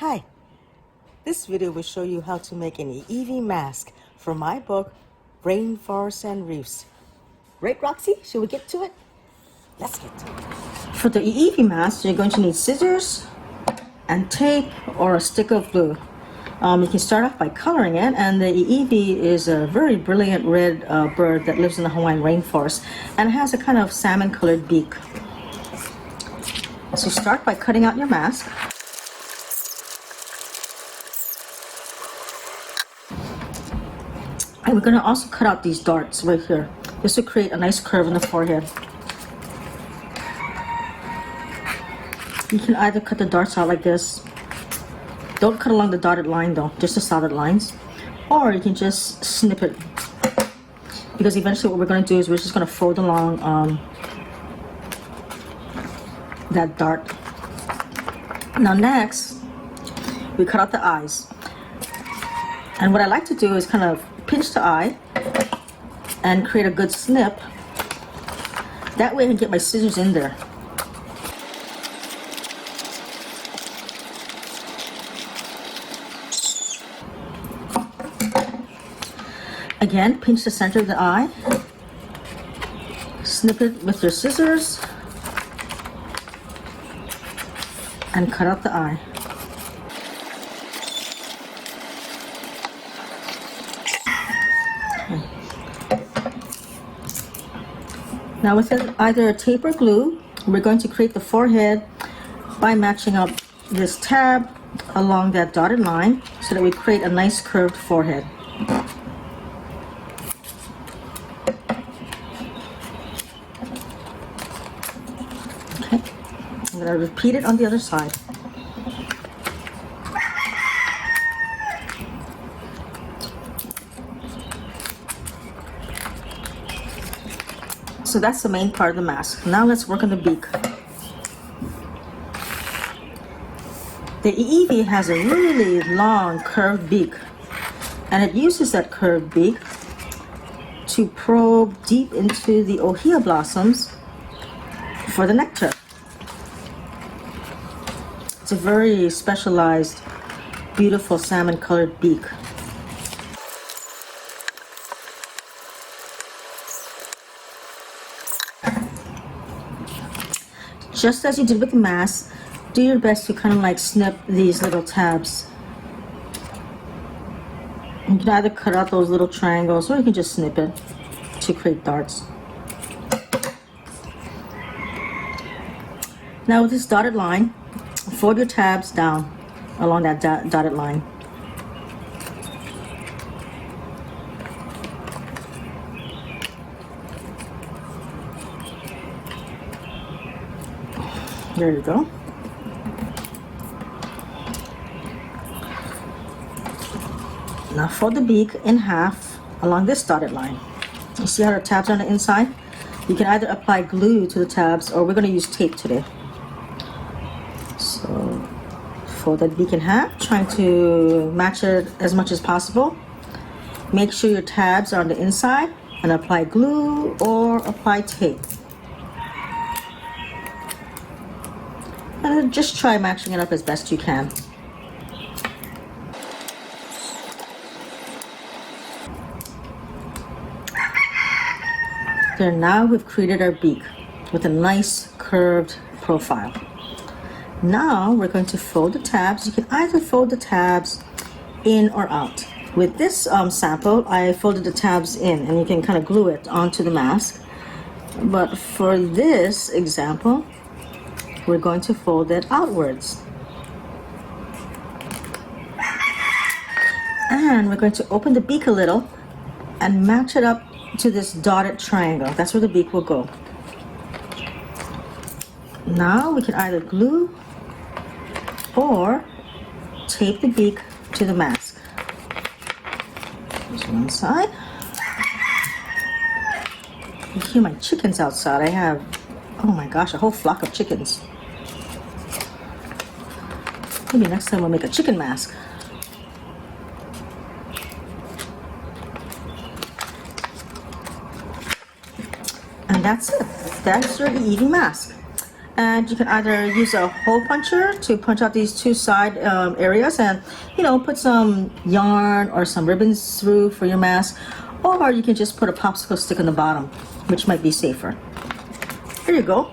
Hi, this video will show you how to make an Iiwi mask from my book, Rainforests and Reefs. Right, Roxy? Should we get to it? Let's get to it. For the Iiwi mask, you're going to need scissors and tape or a stick of glue. You can start off by coloring it, and the Iiwi is a very brilliant red bird that lives in the Hawaiian rainforest and has a kind of salmon-colored beak. So start by cutting out your mask. And we're going to also cut out these darts right here. This will create a nice curve in the forehead. You can either cut the darts out like this. Don't cut along the dotted line though, just the solid lines. Or you can just snip it. Because eventually what we're going to do is we're just going to fold along that dart. Now next, we cut out the eyes. And what I like to do is kind of pinch the eye and create a good snip. That way I can get my scissors in there. Again, pinch the center of the eye, snip it with your scissors, and cut out the eye. Now with either tape or glue, we're going to create the forehead by matching up this tab along that dotted line so that we create a nice curved forehead. Okay, I'm going to repeat it on the other side. So that's the main part of the mask. Now let's work on the beak. The Iiwi has a really long curved beak, and it uses that curved beak to probe deep into the ohia blossoms for the nectar. It's a very specialized, beautiful salmon-colored beak. Just as you did with the mask, do your best to kind of like snip these little tabs. You can either cut out those little triangles or you can just snip it to create darts. Now with this dotted line, fold your tabs down along that dotted line. There you go. Now fold the beak in half along this dotted line. You see how the tabs are on the inside? You can either apply glue to the tabs or we're going to use tape today. So fold that beak in half, trying to match it as much as possible. Make sure your tabs are on the inside and apply glue or apply tape. And just try matching it up as best you can. There, now we've created our beak with a nice curved profile. Now we're going to fold the tabs. You can either fold the tabs in or out. With this sample, I folded the tabs in, and you can kind of glue it onto the mask. But for this example, we're going to fold it outwards. And we're going to open the beak a little and match it up to this dotted triangle. That's where the beak will go. Now we can either glue or tape the beak to the mask. There's one side. You hear my chickens outside. I have, oh my gosh, a whole flock of chickens. Maybe next time we'll make a chicken mask. And that's it. That's your Iiwi mask. And you can either use a hole puncher to punch out these two side areas and, put some yarn or some ribbons through for your mask, or you can just put a popsicle stick on the bottom, which might be safer. Here you go.